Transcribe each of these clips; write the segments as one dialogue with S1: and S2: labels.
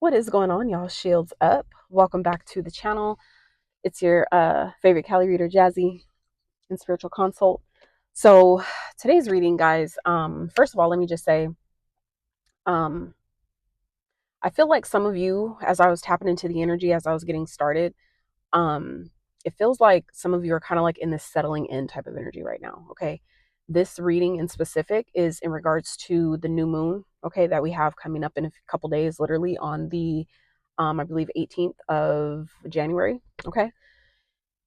S1: What is going on, y'all? Shields up. Welcome back to the channel. It's your favorite Cali reader, Jazi, in Spiritual Consult. So today's reading, guys, first of all, let me just say, um, I feel like some of you, as I was tapping into the energy, as I was getting started, um, it feels like some of you are kind of like in this settling in type of energy right now, okay? This reading in specific is in regards to the new moon, okay, that we have coming up in a couple days, literally on the I believe 18th of January. Okay.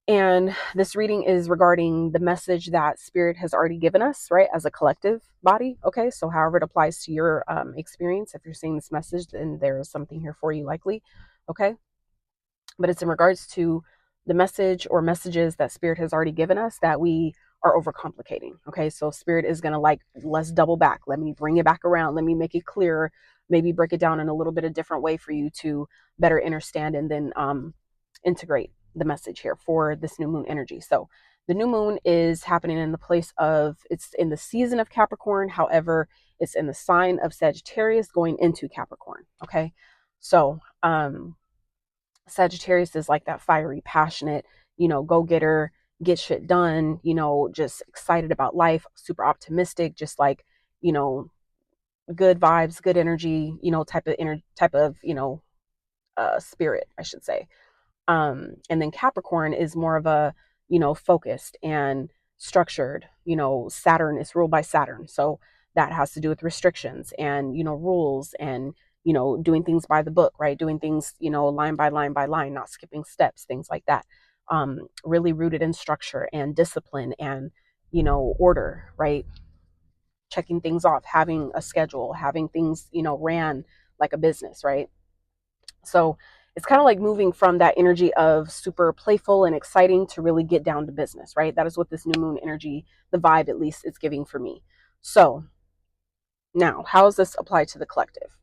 S1: And this reading is regarding the message that Spirit has already given us, right, as a collective body. Okay. So, however it applies to your experience, if you're seeing this message, then there's something here for you, likely. Okay. But it's in regards to the message or messages that Spirit has already given us that we are overcomplicating. Okay. So, Spirit is going to like, let's double back. Let me bring it back around. Let me make it clearer. Maybe break it down in a little bit of different way for you to better understand and then integrate the message here for this new moon energy. So the new moon is happening in the place of, it's in the season of Capricorn. However, it's in the sign of Sagittarius going into Capricorn. Okay. So Sagittarius is like that fiery, passionate, go getter, get shit done, just excited about life, super optimistic, just like, you know, good vibes, good energy, type of, spirit, I should say. And then Capricorn is more of a, focused and structured. Saturn is ruled by Saturn. So that has to do with restrictions and, rules and, doing things by the book, right? Doing things, line by line by line, not skipping steps, things like that. Really rooted in structure and discipline and, order, right? Checking things off, having a schedule, having things, ran like a business, right? So it's kind of like moving from that energy of super playful and exciting to really get down to business, right? That is what this new moon energy, the vibe at least, is giving for me. So now, how does this apply to the collective?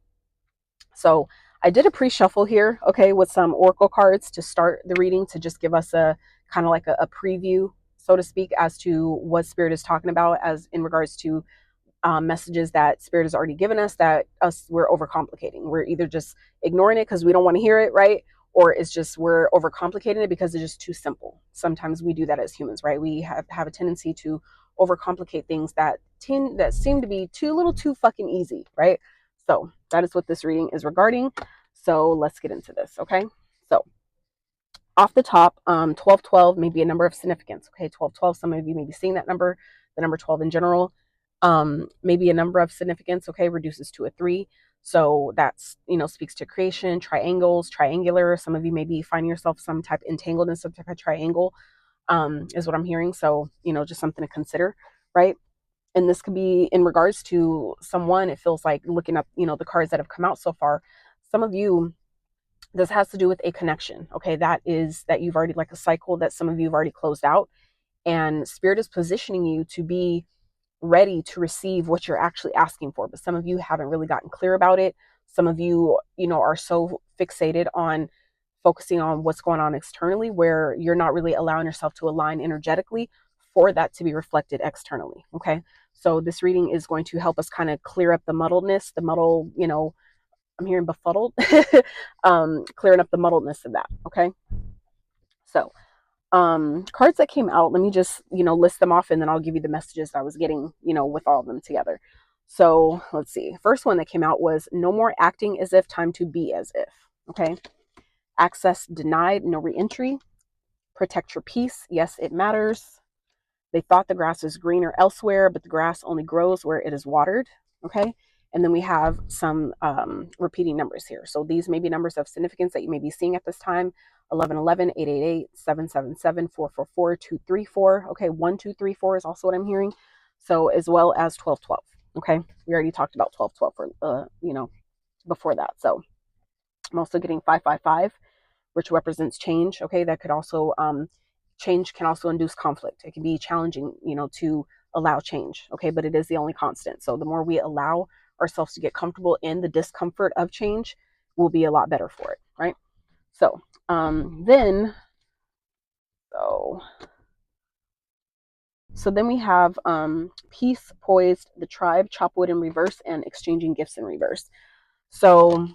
S1: So I did a pre-shuffle here, okay, with some oracle cards to start the reading to just give us a kind of like a preview, so to speak, as to what Spirit is talking about as in regards to messages that Spirit has already given us that we're overcomplicating. We're either just ignoring it because we don't want to hear it, right? Or it's just we're overcomplicating it because it's just too simple. Sometimes we do that as humans, right? We have a tendency to overcomplicate things that seem to be too little too fucking easy, right? So that is what this reading is regarding. So let's get into this, okay? So off the top, 1212 may be a number of significance, okay? 1212, some of you may be seeing that number, the number 12 in general. Maybe a number of significance, okay, reduces to a 3. So that's, speaks to creation, triangles, triangular. Some of you may be finding yourself some type entangled in some type of triangle, is what I'm hearing. So, just something to consider, right? And this could be in regards to someone. It feels like looking up, the cards that have come out so far. Some of you, this has to do with a connection, okay? That you've already, like a cycle that some of you have already closed out. And Spirit is positioning you to be ready to receive what you're actually asking for. But some of you haven't really gotten clear about it. Some of you, are so fixated on focusing on what's going on externally where you're not really allowing yourself to align energetically for that to be reflected externally. Okay. So this reading is going to help us kind of clear up the muddledness, I'm hearing befuddled, clearing up the muddledness of that. Okay. So cards that came out, let me just list them off and then I'll give you the messages I was getting with all of them together. So let's see, first one that came out was no more acting as if, time to be as if. Okay. Access denied, no re-entry. Protect your peace, yes it matters. They thought the grass was greener elsewhere, but the grass only grows where it is watered. Okay. And then we have some repeating numbers here. So these may be numbers of significance that you may be seeing at this time. 1111, 888, 777, 444, 234. Okay. 1234 is also what I'm hearing. So as well as 1212. Okay. We already talked about 1212 for, before that. So I'm also getting 555, which represents change. Okay. That could also, change can also induce conflict. It can be challenging, to allow change. Okay. But it is the only constant. So the more we allow ourselves to get comfortable in the discomfort of change, we'll be a lot better for it. Right. So, so then we have peace, poised, the tribe, chop wood in reverse, and exchanging gifts in reverse. So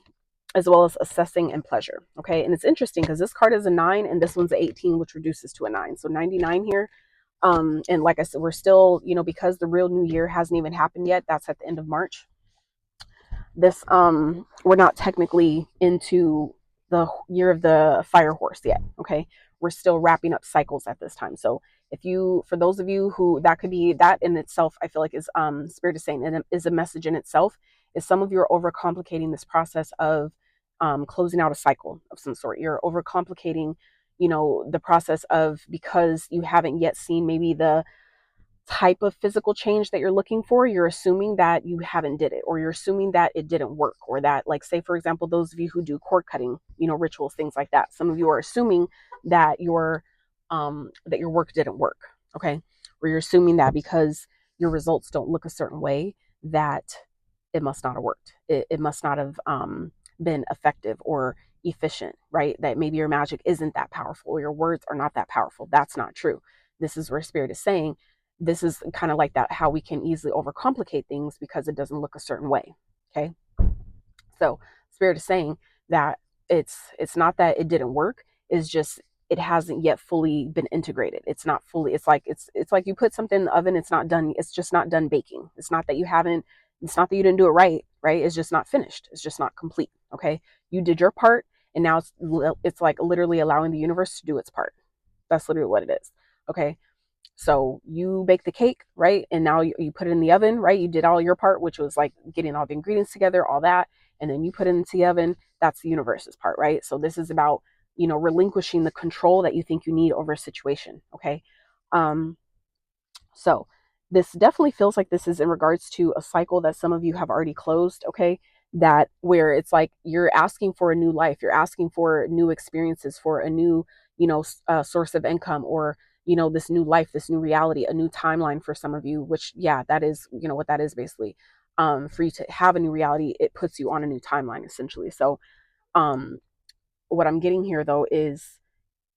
S1: as well as assessing and pleasure. Okay. And it's interesting because this card is a 9 and this one's an 18, which reduces to a 9. So 99 here. And like I said, we're still, because the real new year hasn't even happened yet. That's at the end of March. This, we're not technically into the year of the fire horse yet. Okay. We're still wrapping up cycles at this time. So for those of you who, that could be, that in itself, I feel like is, Spirit is saying, and is a message in itself, is some of you are overcomplicating this process of, closing out a cycle of some sort. You're overcomplicating, the process of, because you haven't yet seen maybe the type of physical change that you're looking for, you're assuming that you haven't did it, or you're assuming that it didn't work, or that, like, say for example, those of you who do cord cutting, rituals, things like that, some of you are assuming that your work didn't work. Okay. Or you're assuming that because your results don't look a certain way, that it must not have worked, it must not have been effective or efficient, right? That maybe your magic isn't that powerful, or your words are not that powerful. That's not true. This is where Spirit is saying, this is kind of like that, how we can easily overcomplicate things because it doesn't look a certain way. Okay. So Spirit is saying that it's not that it didn't work, it's just it hasn't yet fully been integrated. It's not fully, it's like you put something in the oven, it's not done, it's just not done baking. It's not that you didn't do it right, right? It's just not finished. It's just not complete. Okay. You did your part, and now it's like literally allowing the universe to do its part. That's literally what it is. Okay. So you bake the cake, right? And now you put it in the oven, right? You did all your part, which was like getting all the ingredients together, all that. And then you put it into the oven. That's the universe's part, right? So this is about, relinquishing the control that you think you need over a situation. Okay. Um, so this definitely feels like this is in regards to a cycle that some of you have already closed. Okay. That where it's like you're asking for a new life, you're asking for new experiences, for a new, source of income, or, this new life, this new reality, a new timeline for some of you, which, yeah, that is, what that is basically. For you to have a new reality, it puts you on a new timeline essentially. So, um, what I'm getting here though is,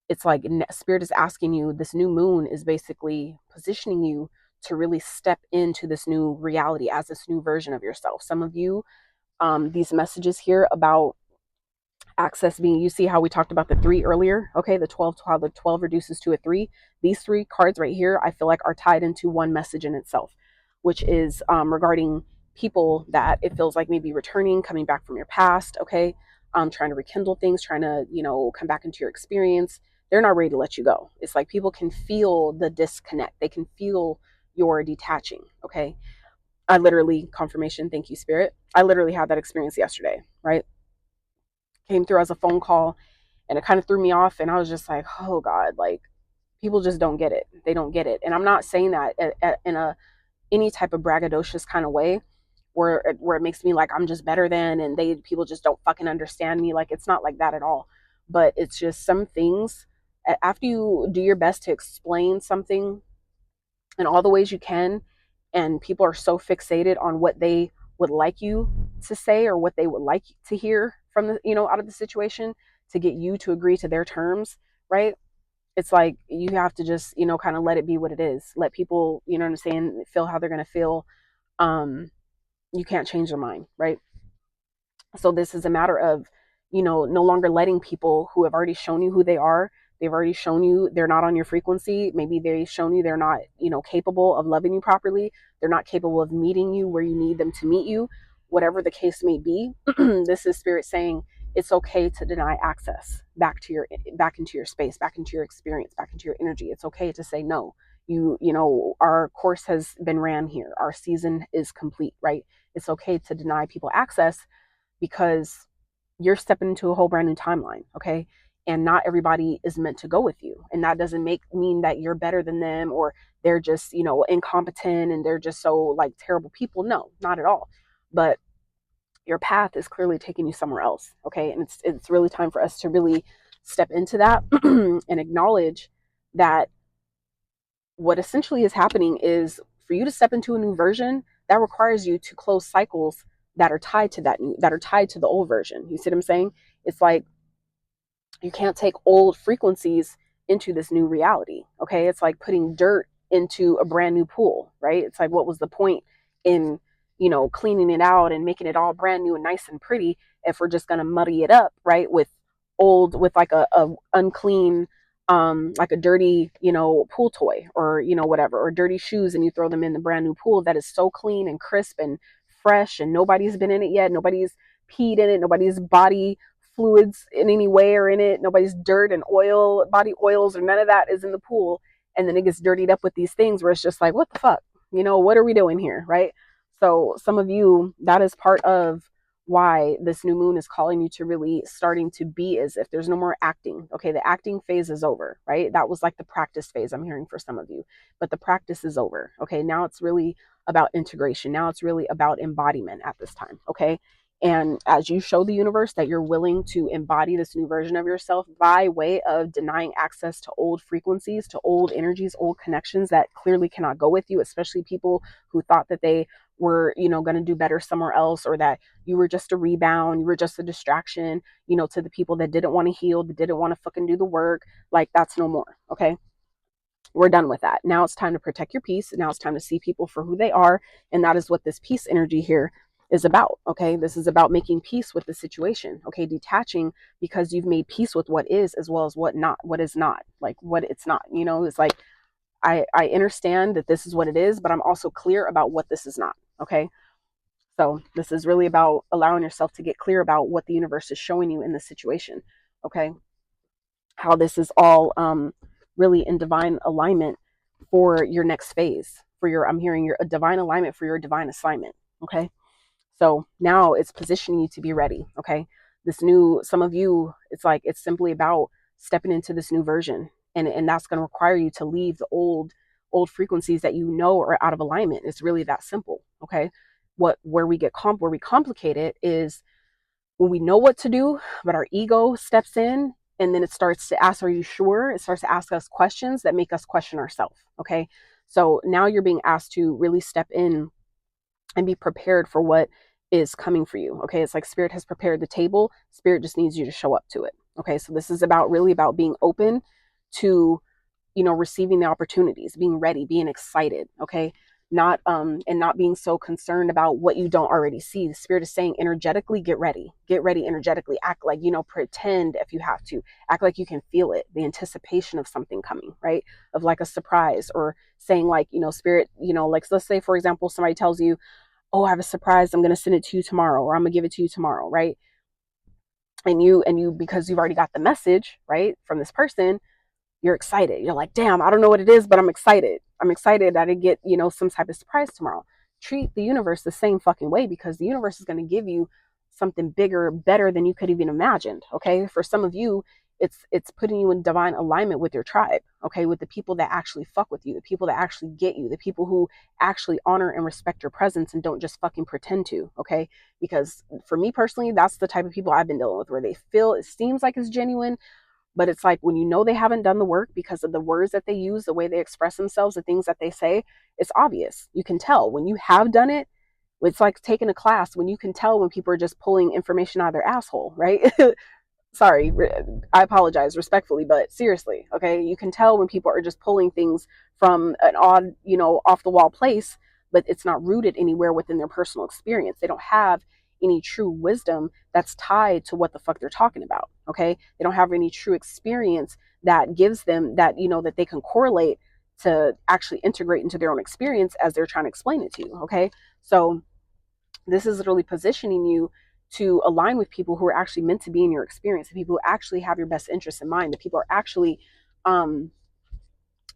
S1: it's like Spirit is asking you, this new moon is basically positioning you to really step into this new reality as this new version of yourself. Some of you, these messages here about access being, you see how we talked about the 3 earlier, okay, the 12, how the 12 reduces to a 3. These 3 cards right here, I feel like are tied into one message in itself, which is, regarding people that it feels like maybe returning, coming back from your past. Okay. Trying to rekindle things, trying to, come back into your experience. They're not ready to let you go. It's like people can feel the disconnect, they can feel your detaching. Okay. I literally, confirmation, thank you Spirit, I literally had that experience yesterday, right? Came through as a phone call, and it kind of threw me off, and I was just like, oh God, like, people just don't get it. They don't get it. And I'm not saying that in any type of braggadocious kind of way, where it makes me like I'm just better than, and people just don't fucking understand me. Like, it's not like that at all. But it's just some things, after you do your best to explain something in all the ways you can, and people are so fixated on what they would like you to say, or what they would like to hear from the, out of the situation, to get you to agree to their terms, right? It's like you have to just, kind of let it be what it is. Let people, you know what I'm saying, feel how they're going to feel. You can't change their mind, right? So this is a matter of, no longer letting people who have already shown you who they are, they've already shown you they're not on your frequency. Maybe they've shown you they're not, capable of loving you properly. They're not capable of meeting you where you need them to meet you, whatever the case may be. This is Spirit saying it's okay to deny access back into your space, back into your experience, back into your energy. It's okay to say no. Our course has been ran here. Our season is complete, right? It's okay to deny people access, because you're stepping into a whole brand new timeline. Okay. And not everybody is meant to go with you. And that doesn't mean that you're better than them, or they're just, incompetent and they're just so like terrible people. No, not at all. But your path is clearly taking you somewhere else. Okay. And it's really time for us to really step into that and acknowledge that what essentially is happening is, for you to step into a new version, that requires you to close cycles that are tied to that are tied to the old version. You see what I'm saying? It's like you can't take old frequencies into this new reality. Okay. It's like putting dirt into a brand new pool, right? It's like, what was the point in, cleaning it out and making it all brand new and nice and pretty, if we're just going to muddy it up, right, with like a unclean, like a dirty, pool toy, or, whatever, or dirty shoes, and you throw them in the brand new pool that is so clean and crisp and fresh, and nobody's been in it yet, nobody's peed in it, nobody's body fluids in any way or in it, nobody's dirt and oil, body oils, or none of that is in the pool, and then it gets dirtied up with these things where it's just like, what the fuck, what are we doing here, right? So some of you, that is part of why this new moon is calling you to really starting to be as if there's no more acting. Okay, the acting phase is over, right? That was like the practice phase I'm hearing for some of you, but the practice is over. Okay, now it's really about integration. Now it's really about embodiment at this time. Okay, and as you show the universe that you're willing to embody this new version of yourself by way of denying access to old frequencies, to old energies, old connections that clearly cannot go with you, especially people who thought that they were, going to do better somewhere else, or that you were just a rebound, you were just a distraction, to the people that didn't want to heal, that didn't want to fucking do the work. Like, that's no more. Okay, we're done with that. Now it's time to protect your peace. Now it's time to see people for who they are, and that is what this peace energy here is about. Okay, this is about making peace with the situation. Okay, detaching, because you've made peace with what is, as well as what is not, like what it's not. It's like, I understand that this is what it is, but I'm also clear about what this is not. Okay, so this is really about allowing yourself to get clear about what the universe is showing you in this situation. Okay, how this is all really in divine alignment for your next phase, for your, I'm hearing your, a divine alignment for your divine assignment. Okay, so now it's positioning you to be ready. Okay, this new, some of you, it's like, it's simply about stepping into this new version, and that's going to require you to leave the old frequencies that are out of alignment. It's really that simple. Okay, where we complicate it is when we know what to do, but our ego steps in, and then it starts to ask, are you sure? It starts to ask us questions that make us question ourselves. Okay, so now you're being asked to really step in and be prepared for what is coming for you. Okay, it's like Spirit has prepared the table. Spirit just needs you to show up to it. Okay, so this is really about being open to, receiving the opportunities, being ready, being excited. Okay, not and not being so concerned about what you don't already see. The Spirit is saying energetically, get ready energetically, act like, pretend, if you have to, act like you can feel it, the anticipation of something coming, right, of like a surprise, or saying like, Spirit, like, let's say for example somebody tells you, oh, I have a surprise, I'm going to send it to you tomorrow, or I'm going to give it to you tomorrow, right? And you, because you've already got the message, right, from this person, you're excited. You're like, damn, I don't know what it is, but I'm excited. I'm excited that I get, some type of surprise tomorrow. Treat the universe the same fucking way, because the universe is going to give you something bigger, better than you could even imagined. Okay. For some of you, it's putting you in divine alignment with your tribe. Okay. With the people that actually fuck with you, the people that actually get you, the people who actually honor and respect your presence and don't just fucking pretend to. Okay. Because for me personally, that's the type of people I've been dealing with, where they feel it seems like it's genuine, but it's like, when they haven't done the work because of the words that they use, the way they express themselves, the things that they say, it's obvious. You can tell when you have done it. It's like taking a class, when you can tell when people are just pulling information out of their asshole, right? Sorry, I apologize respectfully, but seriously, okay? You can tell when people are just pulling things from an odd, off the wall place, but it's not rooted anywhere within their personal experience. They don't have any true wisdom that's tied to what the fuck they're talking about, okay? They don't have any true experience that gives them that, that they can correlate to actually integrate into their own experience as they're trying to explain it to you, okay? So this is literally positioning you to align with people who are actually meant to be in your experience, the people who actually have your best interests in mind, the people who are actually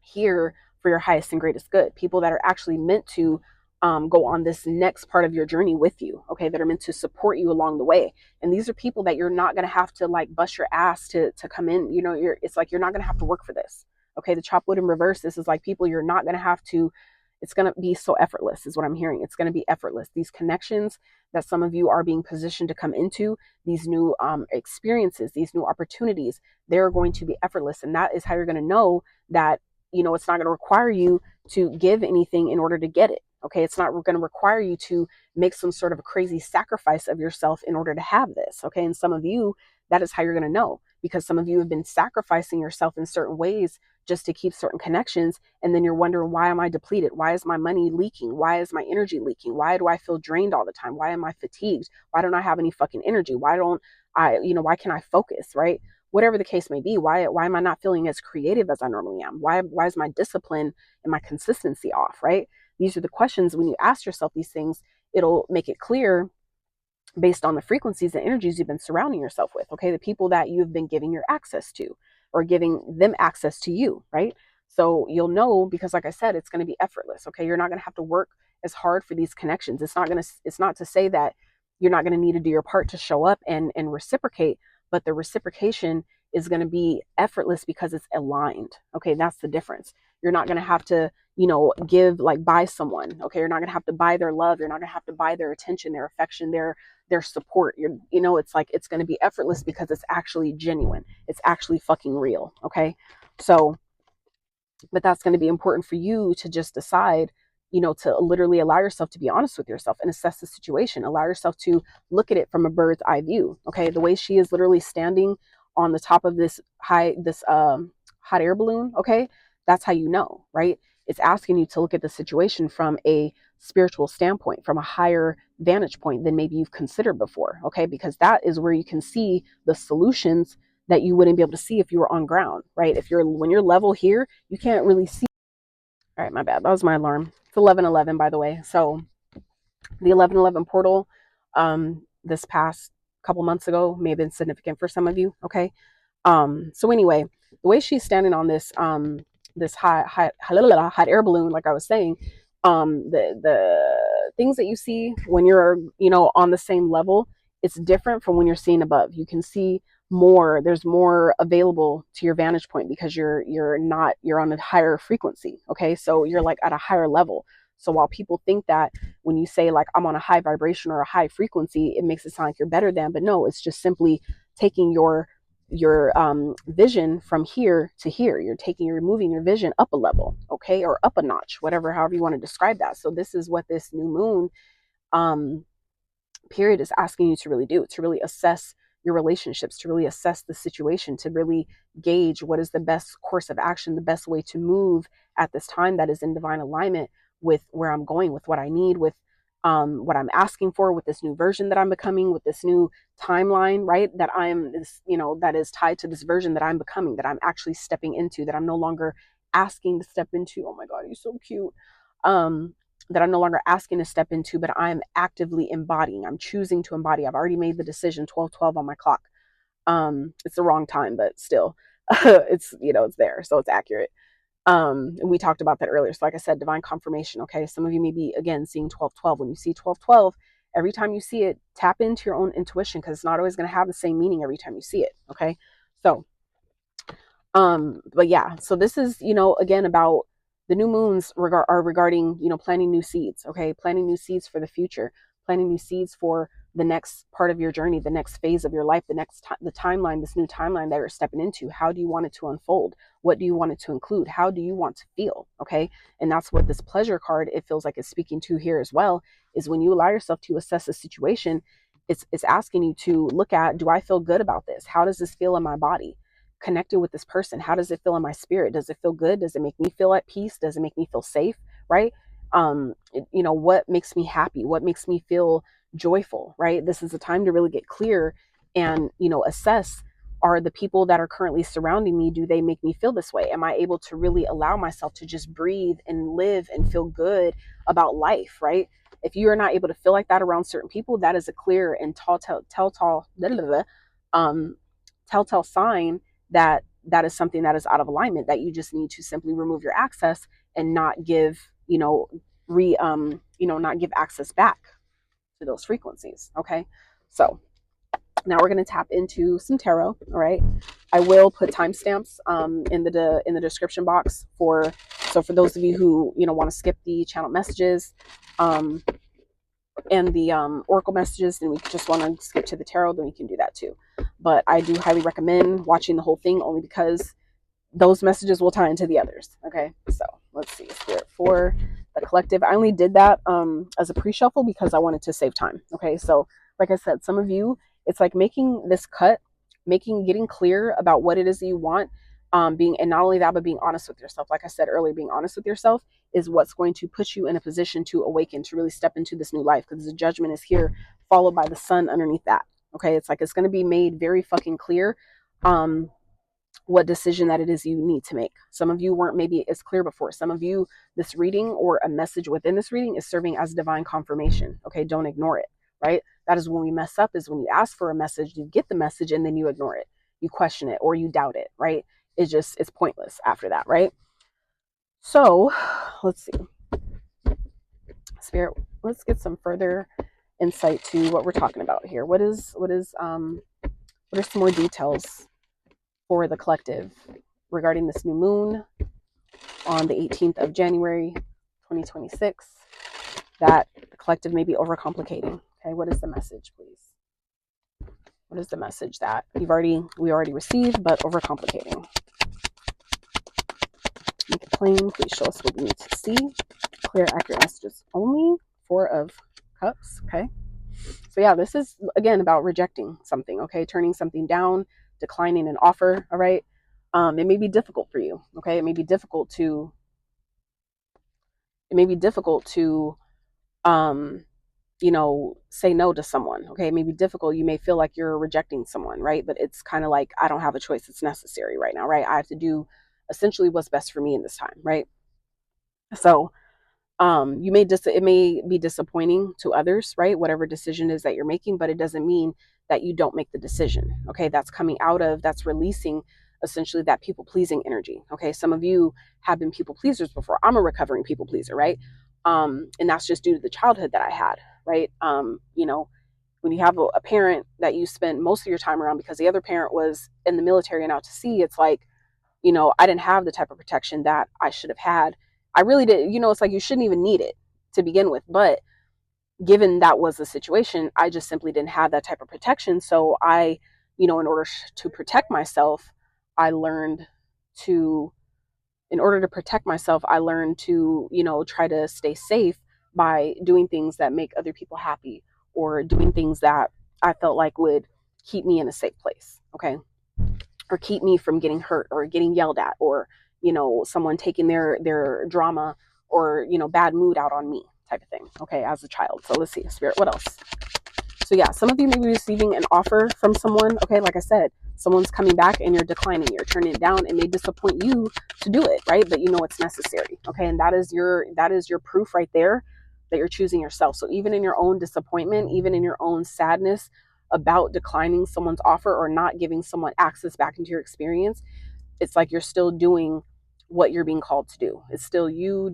S1: here for your highest and greatest good, people that are actually meant to go on this next part of your journey with you, okay, that are meant to support you along the way. And these are people that you're not going to have to like bust your ass to come in, it's like, you're not going to have to work for this. Okay, the chop wood in reverse, this is like people you're not going to have to, it's going to be so effortless is what I'm hearing. It's going to be effortless. These connections that some of you are being positioned to come into, these new experiences, these new opportunities, they're going to be effortless. And that is how you're going to know that, it's not going to require you to give anything in order to get it. Okay, it's not going to require you to make some sort of a crazy sacrifice of yourself in order to have this. Okay, and some of you, that is how you're going to know, because some of you have been sacrificing yourself in certain ways just to keep certain connections. And then you're wondering, why am I depleted? Why is my money leaking? Why is my energy leaking? Why do I feel drained all the time? Why am I fatigued? Why don't I have any fucking energy? Why don't I, why can't I focus, right? Whatever the case may be, why am I not feeling as creative as I normally am? Why is my discipline and my consistency off, right? These are the questions. When you ask yourself these things, it'll make it clear based on the frequencies and energies you've been surrounding yourself with, okay? The people that you've been giving your access to, or giving them access to you, right? So you'll know, because like I said, it's going to be effortless, okay? You're not going to have to work as hard for these connections. It's not to say that you're not going to need to do your part to show up and reciprocate, but the reciprocation is going to be effortless because it's aligned, okay? That's the difference. You're not going to have to, give, like, buy someone, okay? You're not going to have to buy their love. You're not going to have to buy their attention, their affection, their support. It's like, it's going to be effortless because it's actually genuine. It's actually fucking real, okay? So, but that's going to be important for you to just decide, to literally allow yourself to be honest with yourself and assess the situation. Allow yourself to look at it from a bird's eye view, okay? The way she is literally standing on the top of this hot air balloon, okay? That's how you know, right? It's asking you to look at the situation from a spiritual standpoint, from a higher vantage point than maybe you've considered before, okay? Because that is where you can see the solutions that you wouldn't be able to see if you were on ground, right? When you're level here, you can't really see. All right, my bad. That was my alarm. It's 11:11, by the way. So the 11:11 portal, this past couple months ago may have been significant for some of you, okay? So anyway, the way she's standing on this hot air balloon, like I was saying, the things that you see when you're, on the same level, it's different from when you're seeing above. You can see more. There's more available to your vantage point because you're on a higher frequency, okay? So you're like at a higher level. So while people think that when you say, like, I'm on a high vibration or a high frequency, it makes it sound like you're better than, but no, it's just simply taking your vision from here to here. You're moving your vision up a level, okay, or up a notch, however you want to describe that. So this is what this new moon period is asking you to really do, to really assess your relationships, to really assess the situation, to really gauge what is the best course of action, the best way to move at this time that is in divine alignment with where I'm going, with what I need, with what I'm asking for, with this new version that I'm becoming, with this new timeline, right? That that is tied to this version that I'm becoming, that I'm actually stepping into, that I'm no longer asking to step into. Oh my God, you're so cute. That I'm no longer asking to step into, but I'm actively embodying. I'm choosing to embody. I've already made the decision. 12:12 on my clock. It's the wrong time, but still, it's it's there, so it's accurate. And we talked about that earlier. So like I said, divine confirmation. Okay. Some of you may be, again, seeing 12:12. When you see 12:12, every time you see it, tap into your own intuition, because it's not always going to have the same meaning every time you see it. Okay. So, but yeah, so this is, again, about the new moons are regarding, planting new seeds. Okay. Planting new seeds for the future, planting new seeds for the next part of your journey, the next phase of your life, the timeline, this new timeline that you're stepping into. How do you want it to unfold? What do you want it to include? How do you want to feel? Okay. And that's what this pleasure card, it feels like, is speaking to here as well, is when you allow yourself to assess a situation, it's asking you to look at, do I feel good about this? How does this feel in my body? Connected with this person, how does it feel in my spirit? Does it feel good? Does it make me feel at peace? Does it make me feel safe? Right? What makes me happy? What makes me feel joyful? Right? This is a time to really get clear and assess, are the people that are currently surrounding me, do they make me feel this way? Am I able to really allow myself to just breathe and live and feel good about life? Right? If you are not able to feel like that around certain people, that is a clear and telltale sign that is something that is out of alignment, that you just need to simply remove your access and not give, not give access back to those frequencies. Okay. So now we're going to tap into some tarot. All right. I will put timestamps in the description box for those of you who, want to skip the channel messages, and the oracle messages, then we just want to skip to the tarot, then we can do that too. But I do highly recommend watching the whole thing, only because those messages will tie into the others. Okay, so let's see. Spirit for the collective. I only did that as a pre-shuffle because I wanted to save time. Okay, so like I said, some of you, it's like making this cut, getting clear about what it is that you want, And not only that, but being honest with yourself. Like I said earlier, being honest with yourself is what's going to put you in a position to awaken, to really step into this new life, because the judgment is here, followed by the sun underneath that. Okay, it's like it's going to be made very fucking clear what decision that it is you need to make. Some of you weren't maybe as clear before. Some of you, this reading or a message within this reading is serving as divine confirmation. Okay, don't ignore it, right? That is when we mess up, is when you ask for a message, you get the message, and then you ignore it. You question it or you doubt it, right? It's pointless after that, right? So let's see. Spirit, let's get some further insight to what we're talking about here. What are some more details for the collective regarding this new moon on the 18th of January 2026 that the collective may be overcomplicating? Okay, what is the message, please? What is the message that we already received, but overcomplicating? Make it plain. Please show us what we need to see. Clear, accurate messages only. 4 of Cups. Okay. So yeah, this is again about rejecting something. Okay, turning something down, declining an offer. All right. It may be difficult for you. Okay, it may be difficult to. Say no to someone. Okay, it may be difficult. You may feel like you're rejecting someone, right? But it's kind of like, I don't have a choice. It's necessary right now, right? I have to do essentially what's best for me in this time, right? So it may be disappointing to others, right? Whatever decision is that you're making, but it doesn't mean that you don't make the decision. Okay, that's releasing essentially that people pleasing energy. Okay, some of you have been people pleasers before. I'm a recovering people pleaser, right? And that's just due to the childhood that I had, right? When you have a parent that you spend most of your time around because the other parent was in the military and out to sea, it's like, I didn't have the type of protection that I should have had. I really did. It's like you shouldn't even need it to begin with. But given that was the situation, I just simply didn't have that type of protection. So in order to protect myself, I learned to, in order to protect myself, I learned to, try to stay safe by doing things that make other people happy, or doing things that I felt like would keep me in a safe place. Okay. Or keep me from getting hurt or getting yelled at, or someone taking their drama or bad mood out on me, type of thing. Okay, as a child. So let's see, Spirit, what else? So yeah, some of you may be receiving an offer from someone. Okay, like I said, someone's coming back and you're declining, you're turning it down. It may disappoint you to do it, right? But it's necessary. Okay, and that is your proof right there that you're choosing yourself. So even in your own disappointment, even in your own sadness about declining someone's offer or not giving someone access back into your experience, it's like you're still doing what you're being called to do. It's still you're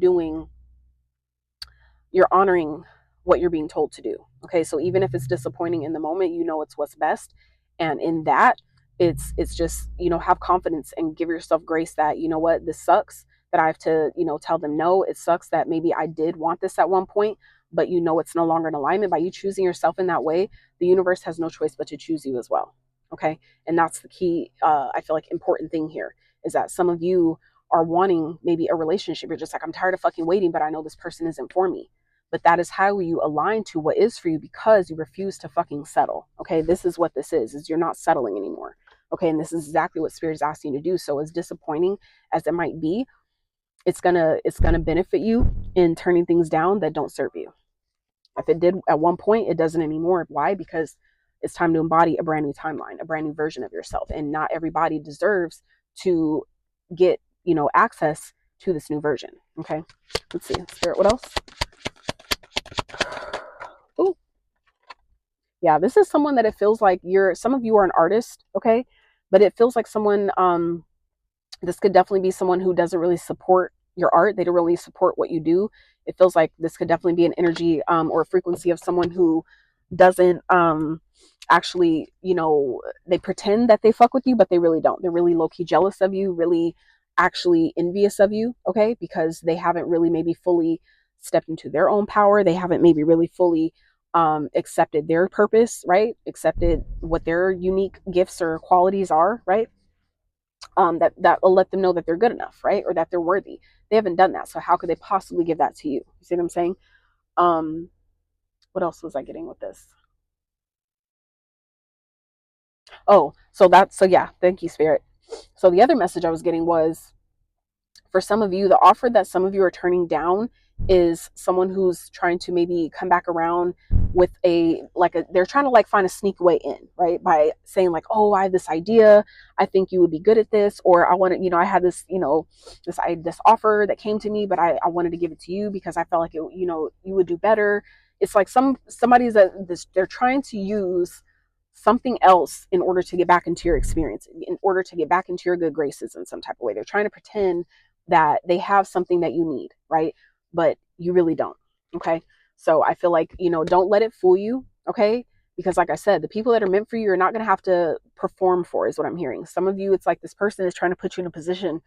S1: honoring what you're being told to do. Okay, so even if it's disappointing in the moment, it's what's best. And in that, it's just, have confidence and give yourself grace that, what, this sucks that I have to, tell them no. It sucks that maybe I did want this at one point, but it's no longer in alignment. By you choosing yourself in that way, the universe has no choice but to choose you as well. Okay, and that's the key, I feel like, important thing here, is that some of you are wanting maybe a relationship. You're just like, I'm tired of fucking waiting, but I know this person isn't for me. But that is how you align to what is for you, because you refuse to fucking settle. Okay, this is what this is you're not settling anymore. Okay, and this is exactly what Spirit is asking you to do. So as disappointing as it might be, it's gonna benefit you in turning things down that don't serve you. If it did at one point, it doesn't anymore. Why? Because it's time to embody a brand new timeline, a brand new version of yourself. And not everybody deserves to get, access to this new version. Okay, let's see. Spirit, what else? Oh, yeah, this is someone that it feels like some of you are an artist, okay? But it feels like someone, this could definitely be someone who doesn't really support your art. They don't really support what you do. It feels like this could definitely be an energy or a frequency of someone who doesn't actually, they pretend that they fuck with you, but they really don't. They're really low-key jealous of you, really actually envious of you, okay? Because they haven't really maybe fully stepped into their own power. They haven't maybe really fully accepted their purpose, right? Accepted what their unique gifts or qualities are, right? That will let them know that they're good enough, right? Or that they're worthy. They haven't done that. So how could they possibly give that to you? You see what I'm saying? What else was I getting with this? Oh, so yeah, thank you, Spirit. So the other message I was getting was, for some of you, the offer that some of you are turning down is someone who's trying to maybe come back around with they're trying to like find a sneak way in, right? By saying like, oh, I have this idea. I think you would be good at this. Or I want to, I had this, this offer that came to me, but I wanted to give it to you because I felt like you would do better. It's like somebody's they're trying to use something else in order to get back into your experience, in order to get back into your good graces in some type of way. They're trying to pretend that they have something that you need, right? But you really don't. Okay. So I feel like, don't let it fool you. Okay. Because like I said, the people that are meant for you are not going to have to perform for, is what I'm hearing. Some of you, it's like this person is trying to put you in a position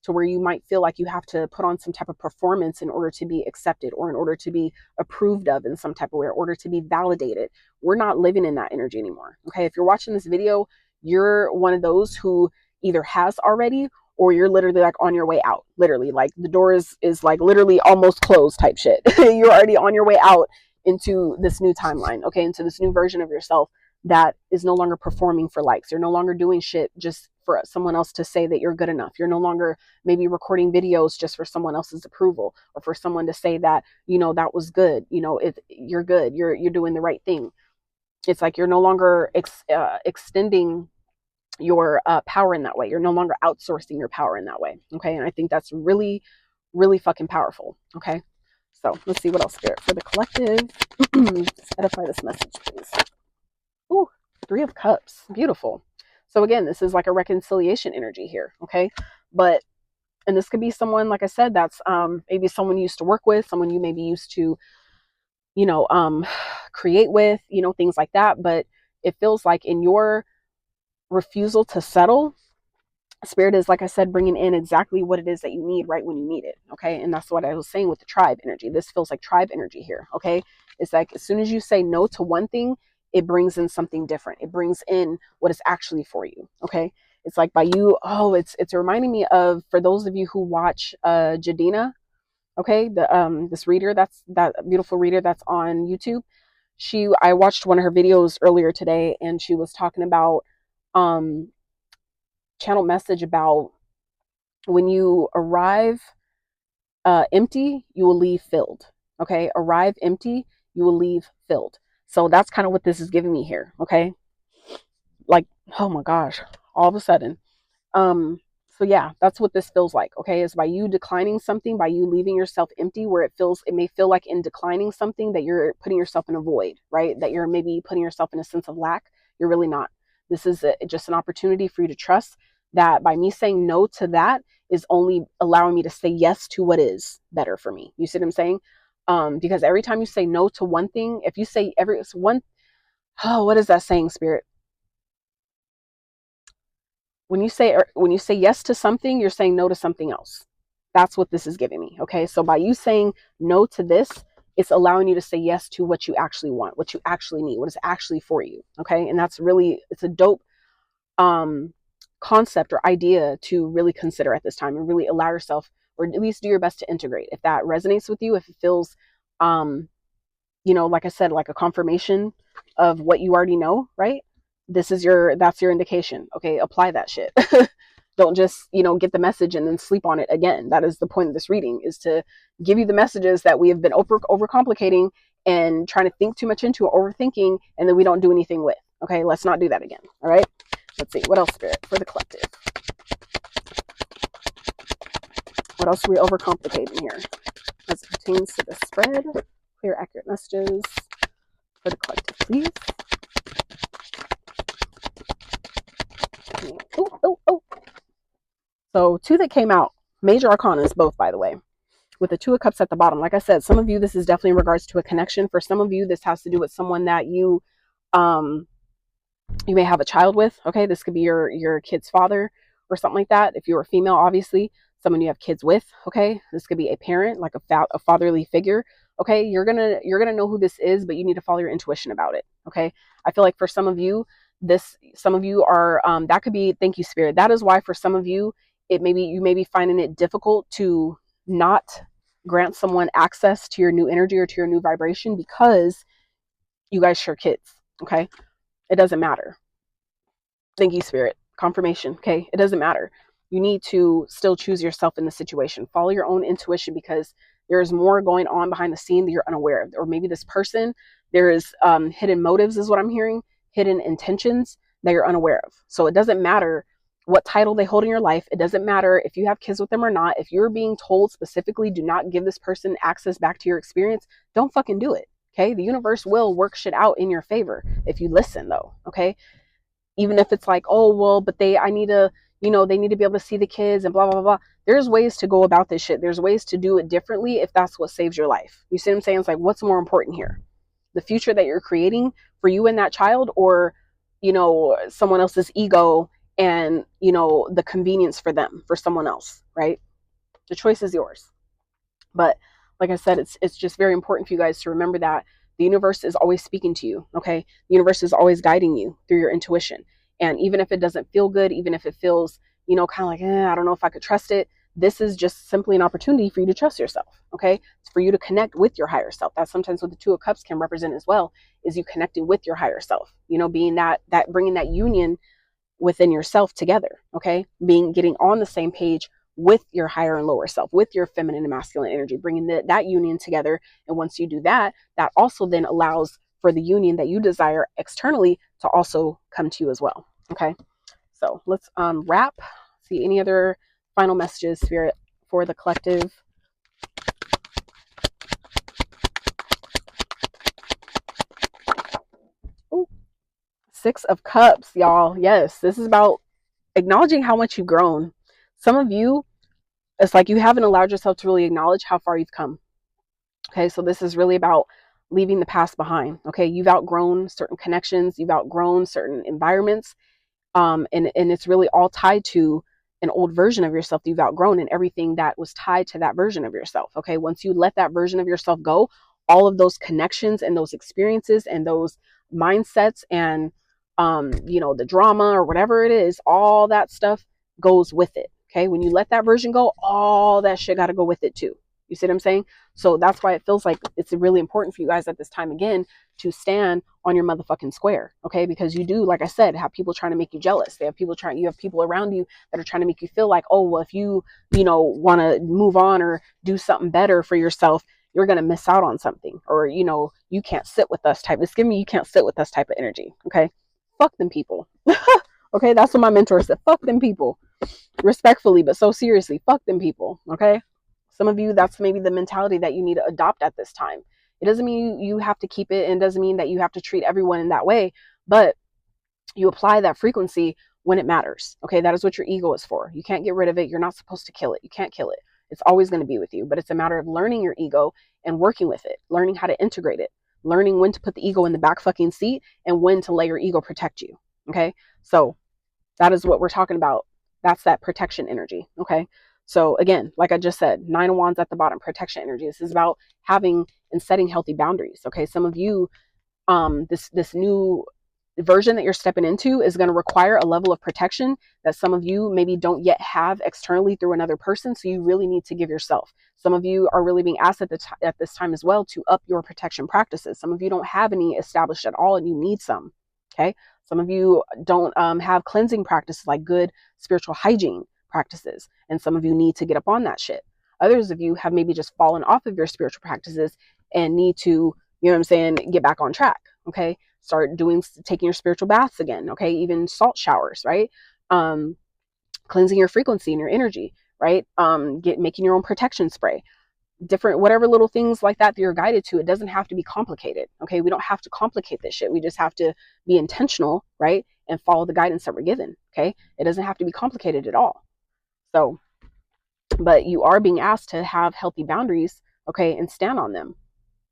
S1: to where you might feel like you have to put on some type of performance in order to be accepted, or in order to be approved of in some type of way, or in order to be validated. We're not living in that energy anymore. Okay. If you're watching this video, you're one of those who either has already, or you're literally like on your way out. Literally, like the door is like literally almost closed type shit. You're already on your way out into this new timeline, okay, into this new version of yourself that is no longer performing for likes. You're no longer doing shit just for someone else to say that you're good enough. You're no longer maybe recording videos just for someone else's approval, or for someone to say that, that was good. You're good. You're doing the right thing. It's like you're no longer extending your power in that way. You're no longer outsourcing your power in that way. Okay. And I think that's really, really fucking powerful. Okay. So let's see what else, Spirit, for the collective. Just edify this message, please. Ooh, 3 of Cups. Beautiful. So again, this is like a reconciliation energy here. Okay. And this could be someone, like I said, that's maybe someone you used to work with, someone you maybe used to, create with, things like that. But it feels like in your refusal to settle, Spirit is, like I said, bringing in exactly what it is that you need right when you need it. Okay. And that's what I was saying with the tribe energy. This feels like tribe energy here. Okay. It's like as soon as you say no to one thing, it brings in something different. It brings in what is actually for you. Okay. It's like by you, it's reminding me of, for those of you who watch Jadina, okay, this reader, that beautiful reader that's on YouTube. I watched one of her videos earlier today, and she was talking about channel message about when you arrive empty, you will leave filled. Okay. Arrive empty, you will leave filled. So that's kind of what this is giving me here. Okay. Like, oh my gosh, all of a sudden. So yeah, that's what this feels like. Okay. Is by you declining something, by you leaving yourself empty, where it may feel like in declining something that you're putting yourself in a void, right? That you're maybe putting yourself in a sense of lack. You're really not. This is just an opportunity for you to trust that by me saying no to that is only allowing me to say yes to what is better for me. You see what I'm saying? Because every time you say no to one thing, if you say what is that saying, Spirit? When you say yes to something, you're saying no to something else. That's what this is giving me. Okay. So by you saying no to this, it's allowing you to say yes to what you actually want, what you actually need, what is actually for you. Okay. And it's a dope concept or idea to really consider at this time, and really allow yourself, or at least do your best to integrate. If that resonates with you, if it feels, like I said, like a confirmation of what you already know, right? That's your indication. Okay. Apply that shit. Don't just, get the message and then sleep on it again. That is the point of this reading, is to give you the messages that we have been overcomplicating and trying to think too much into, overthinking, and then we don't do anything with. Okay. Let's not do that again. All right. Let's see. What else, Spirit, for the collective? What else are we overcomplicating here as it pertains to the spread? Clear, accurate messages for the collective, please. Oh. So 2 that came out, major arcanas, both, by the way, with the 2 of Cups at the bottom. Like I said, some of you, this is definitely in regards to a connection. For some of you, this has to do with someone that you may have a child with. Okay. This could be your kid's father or something like that. If you're a female, obviously, someone you have kids with. Okay. This could be a parent, like a fatherly figure. Okay. You're going to know who this is, but you need to follow your intuition about it. Okay. I feel like for some of you, are, that could be, thank you, Spirit. That is why for some of you, you may be finding it difficult to not grant someone access to your new energy or to your new vibration, because you guys share kids. Okay. It doesn't matter. Thank you, Spirit. confirmation. Okay. It doesn't matter. You need to still choose yourself in the situation. Follow your own intuition, because there's more going on behind the scene that you're unaware of. Or maybe this person, there is hidden motives, is what I'm hearing, hidden intentions that you're unaware of. So it doesn't matter what title they hold in your life. It doesn't matter if you have kids with them or not. If you're being told specifically, do not give this person access back to your experience, don't fucking do it. Okay. The universe will work shit out in your favor if you listen, though. Okay. Even if it's like, oh, well, but they need to be able to see the kids and blah, blah, blah. There's ways to go about this shit. There's ways to do it differently if that's what saves your life. You see what I'm saying? It's like, what's more important here? The future that you're creating for you and that child, or, someone else's ego and, the convenience for them, for someone else, right? The choice is yours. But like I said, it's just very important for you guys to remember that the universe is always speaking to you, okay? The universe is always guiding you through your intuition. And even if it doesn't feel good, even if it feels, kind of like, I don't know if I could trust it, this is just simply an opportunity for you to trust yourself, okay? It's for you to connect with your higher self. That's sometimes what the Two of Cups can represent as well, is you connecting with your higher self, being that bringing that union within yourself together, okay? Getting on the same page with your higher and lower self, with your feminine and masculine energy, bringing that union together. And once you do that, that also then allows for the union that you desire externally to also come to you as well. Okay. So let's wrap. See any other final messages, Spirit, for the collective. Ooh, Six of Cups, y'all. Yes, this is about acknowledging how much you've grown. Some of you, it's like you haven't allowed yourself to really acknowledge how far you've come. Okay, so this is really about leaving the past behind. Okay, you've outgrown certain connections, you've outgrown certain environments, and it's really all tied to an old version of yourself that you've outgrown, and everything that was tied to that version of yourself. Okay, once you let that version of yourself go, all of those connections and those experiences and those mindsets and the drama or whatever it is, all that stuff goes with it. Okay, when you let that version go, all that shit got to go with it too. You see what I'm saying? So that's why it feels like it's really important for you guys at this time again to stand on your motherfucking square, okay? Because you do, like I said, have people trying to make you jealous. You have people around you that are trying to make you feel like, oh, well, if you want to move on or do something better for yourself, you're going to miss out on something, or, you can't sit with us type. It's giving me, you can't sit with us type of energy, okay? Fuck them people. Okay, that's what my mentor said. Fuck them people. Respectfully, but so seriously, fuck them people, okay? Some of you, that's maybe the mentality that you need to adopt at this time. It doesn't mean you have to keep it, and doesn't mean that you have to treat everyone in that way, but you apply that frequency when it matters. Okay, that is what your ego is for. You can't get rid of it. You're not supposed to kill it. You can't kill it. It's always going to be with you, but it's a matter of learning your ego and working with it, learning how to integrate it, learning when to put the ego in the back fucking seat and when to let your ego protect you. Okay, so that is what we're talking about. That's that protection energy. Okay. So again, like I just said, 9 of Wands at the bottom, protection energy. This is about having and setting healthy boundaries. Okay. Some of you, this new version that you're stepping into is going to require a level of protection that some of you maybe don't yet have externally through another person. So you really need to give yourself. Some of you are really being asked at this time as well to up your protection practices. Some of you don't have any established at all and you need some. Okay. Some of you don't have cleansing practices, like good spiritual hygiene practices. And some of you need to get up on that shit. Others of you have maybe just fallen off of your spiritual practices and need to, get back on track. Okay. Start taking your spiritual baths again. Okay. Even salt showers, right? Cleansing your frequency and your energy, right? Making your own protection spray. Different, whatever little things like that you're guided to. It doesn't have to be complicated. Okay. We don't have to complicate this shit. We just have to be intentional, right? And follow the guidance that we're given. Okay. It doesn't have to be complicated at all. So, but you are being asked to have healthy boundaries, okay, and stand on them,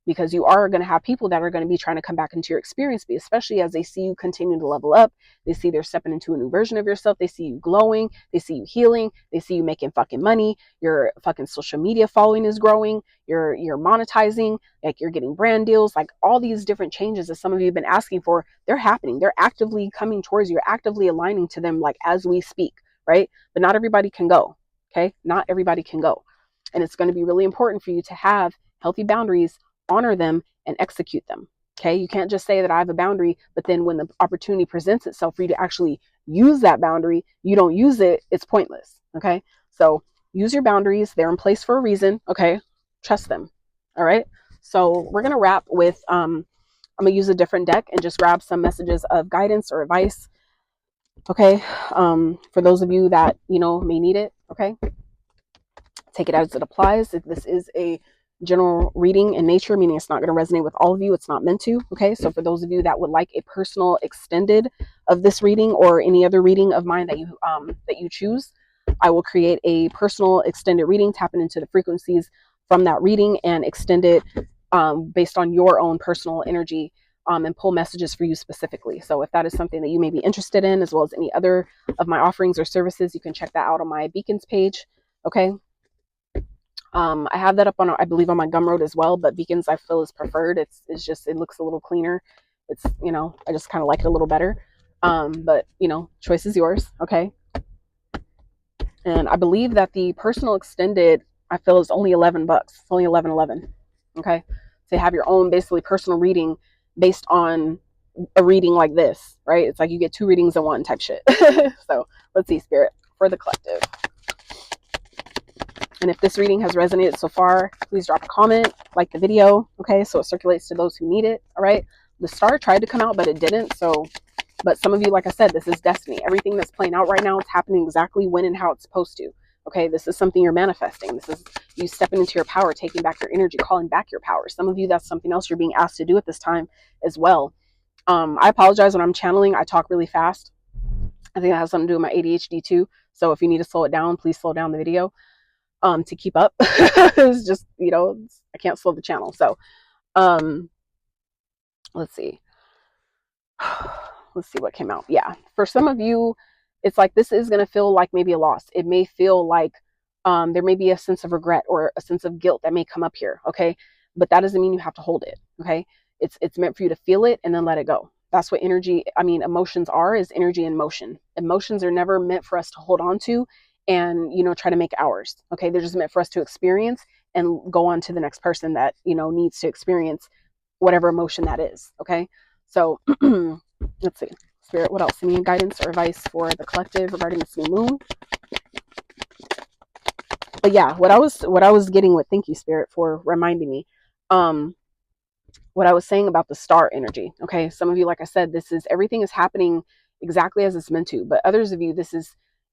S1: because you are going to have people that are going to be trying to come back into your experience, especially as they see you continue to level up. They see they're stepping into a new version of yourself. They see you glowing. They see you healing. They see you making fucking money. Your fucking social media following is growing. You're monetizing, like you're getting brand deals, like all these different changes that some of you have been asking for, they're happening. They're actively coming towards you. You're actively aligning to them, like as we speak, right? But not everybody can go. Okay. Not everybody can go. And it's going to be really important for you to have healthy boundaries, honor them, and execute them. Okay. You can't just say that I have a boundary, but then when the opportunity presents itself for you to actually use that boundary, you don't use it, it's pointless. Okay. So use your boundaries. They're in place for a reason. Okay. Trust them. All right. So we're going to wrap with, I'm going to use a different deck and just grab some messages of guidance or advice. Okay. For those of you that, may need it. Okay. Take it as it applies. If this is a general reading in nature, meaning it's not going to resonate with all of you, it's not meant to. Okay. So for those of you that would like a personal extended of this reading or any other reading of mine that you choose, I will create a personal extended reading, tapping into the frequencies from that reading and extend it based on your own personal energy, and pull messages for you specifically. So if that is something that you may be interested in, as well as any other of my offerings or services, you can check that out on my beacons page. Okay. I have that up on, I believe, on my Gumroad as well, but beacons I feel is preferred. It's just, it looks a little cleaner. It's, I just kind of like it a little better. But choice is yours. Okay. And I believe that the personal extended, I feel, is only $11. It's only $11.11. Okay. To have your own basically personal reading based on a reading like this, right? It's like you get 2 readings in one type shit. So let's see, Spirit, for the collective. And if this reading has resonated so far, please drop a comment, like the video, okay, so it circulates to those who need it, all right? The star tried to come out, but it didn't. So, but some of you, like I said, this is destiny. Everything that's playing out right now is happening exactly when and how it's supposed to, okay? This is something you're manifesting. This is you stepping into your power, taking back your energy, calling back your power. Some of you, that's something else you're being asked to do at this time as well. I apologize when I'm channeling. I talk really fast. I think that has something to do with my ADHD too. So if you need to slow it down, please slow down the video. To keep up. It's just, I can't slow the channel. So, let's see. Let's see what came out. Yeah. For some of you, it's like, this is going to feel like maybe a loss. It may feel like, there may be a sense of regret or a sense of guilt that may come up here. Okay. But that doesn't mean you have to hold it. Okay. It's meant for you to feel it and then let it go. That's what emotions are, is energy in motion. Emotions are never meant for us to hold on to and try to make ours. Okay, they're just meant for us to experience and go on to the next person that needs to experience whatever emotion that is. Okay, so let's see, Spirit, what else? Any guidance or advice for the collective regarding this new moon? But yeah, what I was getting with, thank you, Spirit, for reminding me, what I was saying about the star energy. Okay, some of you, like I said, everything is happening exactly as it's meant to, but others of you,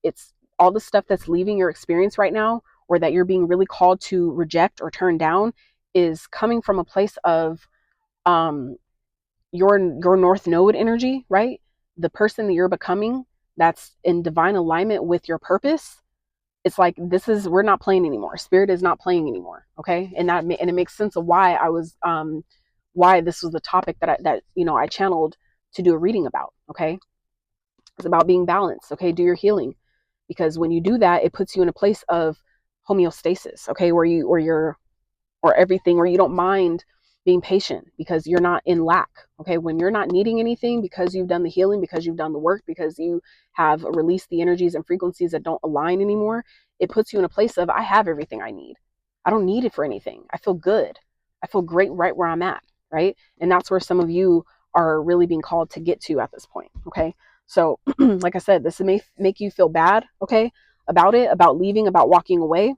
S1: it's all the stuff that's leaving your experience right now, or that you're being really called to reject or turn down, is coming from a place of your North Node energy, right? The person that you're becoming, that's in divine alignment with your purpose. It's like, we're not playing anymore. Spirit is not playing anymore. Okay, and it makes sense of why why this was the topic that I channeled to do a reading about. Okay, it's about being balanced. Okay, do your healing. Because when you do that, it puts you in a place of homeostasis, okay, where everything, where you don't mind being patient because you're not in lack, okay? When you're not needing anything because you've done the healing, because you've done the work, because you have released the energies and frequencies that don't align anymore, it puts you in a place of, I have everything I need. I don't need it for anything. I feel good. I feel great right where I'm at, right? And that's where some of you are really being called to get to at this point, okay? So like I said, this may make you feel bad, okay, about it, about leaving, about walking away,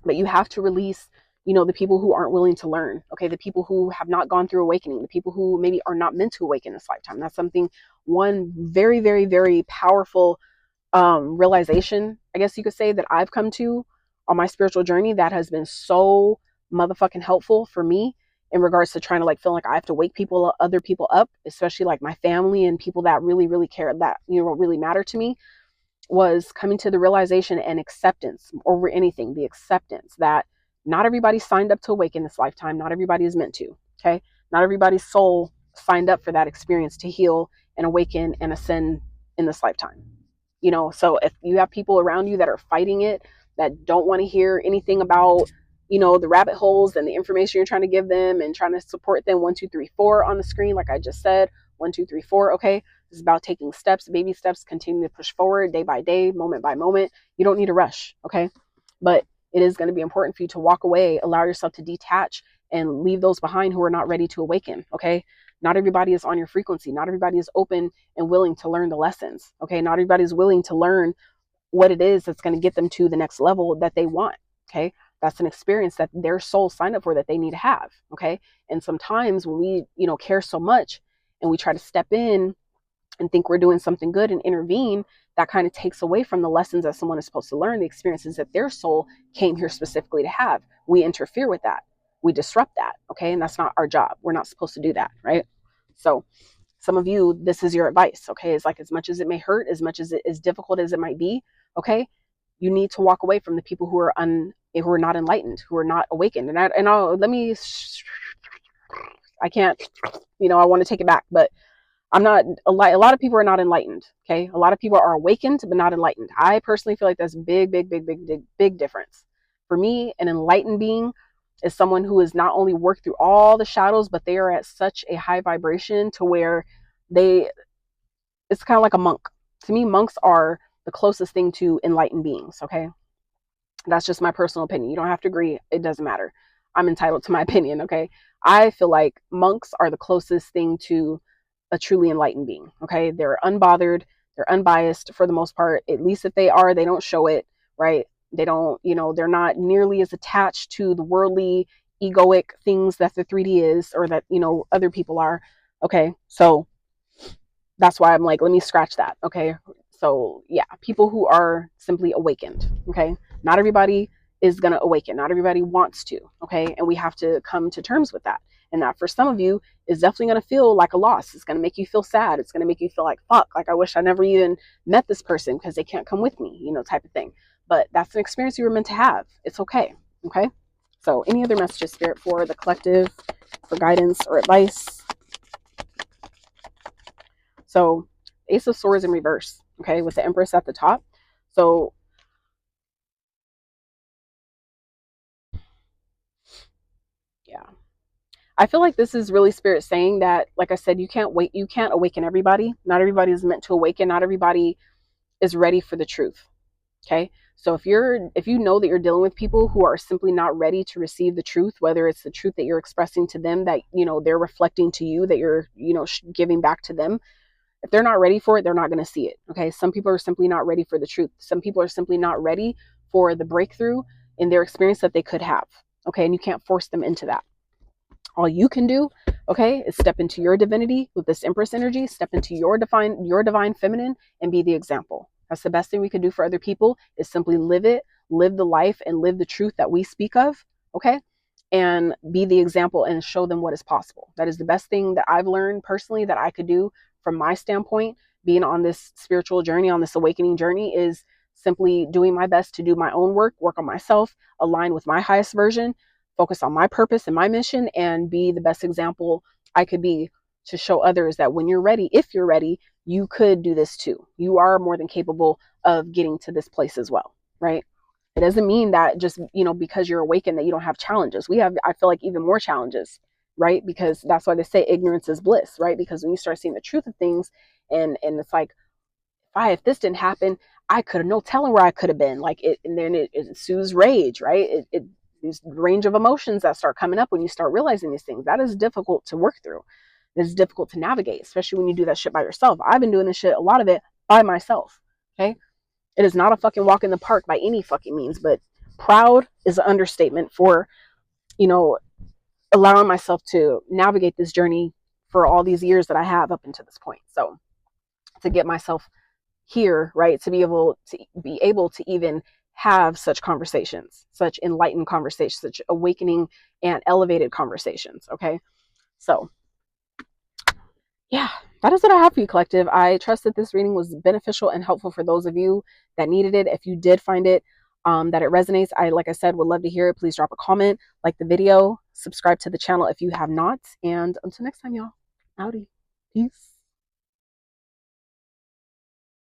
S1: but you have to release, the people who aren't willing to learn, okay, the people who have not gone through awakening, the people who maybe are not meant to awaken this lifetime. That's one very, very, very powerful realization, I guess you could say, that I've come to on my spiritual journey that has been so motherfucking helpful for me in regards to trying to feel like I have to wake other people up, especially like my family and people that really, really care, that, really matter to me, was coming to the realization and acceptance over anything, the acceptance that not everybody signed up to awaken this lifetime. Not everybody is meant to, okay? Not everybody's soul signed up for that experience to heal and awaken and ascend in this lifetime. So if you have people around you that are fighting it, that don't want to hear anything about the rabbit holes and the information you're trying to give them and trying to support them, 1, 2, 3, 4 on the screen, like I just said, 1, 2, 3, 4. Okay. This is about taking steps, baby steps, continue to push forward day by day, moment by moment. You don't need to rush. Okay. But it is going to be important for you to walk away, allow yourself to detach and leave those behind who are not ready to awaken. Okay. Not everybody is on your frequency. Not everybody is open and willing to learn the lessons. Okay. Not everybody is willing to learn what it is that's going to get them to the next level that they want. Okay. That's an experience that their soul signed up for, that they need to have. Okay. And sometimes when we, care so much and we try to step in and think we're doing something good and intervene, that kind of takes away from the lessons that someone is supposed to learn, the experiences that their soul came here specifically to have. We interfere with that. We disrupt that. Okay. And that's not our job. We're not supposed to do that. Right. So some of you, this is your advice. Okay. It's like, as much as it may hurt, as much as it is difficult as it might be, okay, you need to walk away from the people who are not enlightened, who are not awakened. I can't, I want to take it back, but I'm not, a lot of people are not enlightened. Okay. A lot of people are awakened, but not enlightened. I personally feel like that's a big difference. For me, an enlightened being is someone who has not only worked through all the shadows, but they are at such a high vibration to where it's kind of like a monk. To me, monks are the closest thing to enlightened beings. Okay. That's just my personal opinion. You don't have to agree. It doesn't matter. I'm entitled to my opinion. Okay. I feel like monks are the closest thing to a truly enlightened being. Okay. They're unbothered. They're unbiased for the most part. At least if they are, they don't show it, right? They don't, they're not nearly as attached to the worldly, egoic things that the 3D is, or that, other people are. Okay. So that's why I'm like, let me scratch that. Okay. So yeah, people who are simply awakened. Okay. Not everybody is going to awaken. Not everybody wants to. Okay. And we have to come to terms with that. And that for some of you is definitely going to feel like a loss. It's going to make you feel sad. It's going to make you feel like, fuck, like I wish I never even met this person because they can't come with me, type of thing. But that's an experience you were meant to have. It's okay. Okay. So any other messages, Spirit, for the collective, for guidance or advice? So Ace of Swords in reverse, okay, with the Empress at the top. So yeah, I feel like this is really Spirit saying that, like I said, you can't awaken everybody. Not everybody is meant to awaken. Not everybody is ready for the truth. Okay. So if you know that you're dealing with people who are simply not ready to receive the truth, whether it's the truth that you're expressing to them, that, they're reflecting to you, that you're, giving back to them, if they're not ready for it, they're not going to see it. Okay. Some people are simply not ready for the truth. Some people are simply not ready for the breakthrough in their experience that they could have. Okay. And you can't force them into that. All you can do, okay, is step into your divinity with this Empress energy, step into your divine feminine, and be the example. That's the best thing we can do for other people, is simply live the life and live the truth that we speak of. Okay. And be the example and show them what is possible. That is the best thing that I've learned personally that I could do from my standpoint, being on this spiritual journey, on this awakening journey, is simply doing my best to do my own work on myself, align with my highest version, focus on my purpose and my mission, and be the best example I could be to show others that when you're ready, if you're ready, you could do this too. You are more than capable of getting to this place as well, right? It doesn't mean that just, because you're awakened that you don't have challenges. We have, I feel like, even more challenges, right? Because that's why they say ignorance is bliss, right? Because when you start seeing the truth of things, and it's like, if this didn't happen, I could have no telling where I could have been. Like it, and then it ensues rage, right? These range of emotions that start coming up when you start realizing these things. That is difficult to work through. It's difficult to navigate, especially when you do that shit by yourself. I've been doing this shit, a lot of it, by myself. Okay. It is not a fucking walk in the park by any fucking means, but proud is an understatement for, allowing myself to navigate this journey for all these years that I have up until this point. So to get myself here, right, to be able to even have such conversations, such enlightened conversations, such awakening and elevated conversations. Okay. So yeah, that is what I have for you, collective. I trust that this reading was beneficial and helpful for those of you that needed it. If you did find it, that it resonates, like I said, would love to hear it. Please drop a comment, like the video, subscribe to the channel if you have not. And until next time, y'all, howdy. Peace.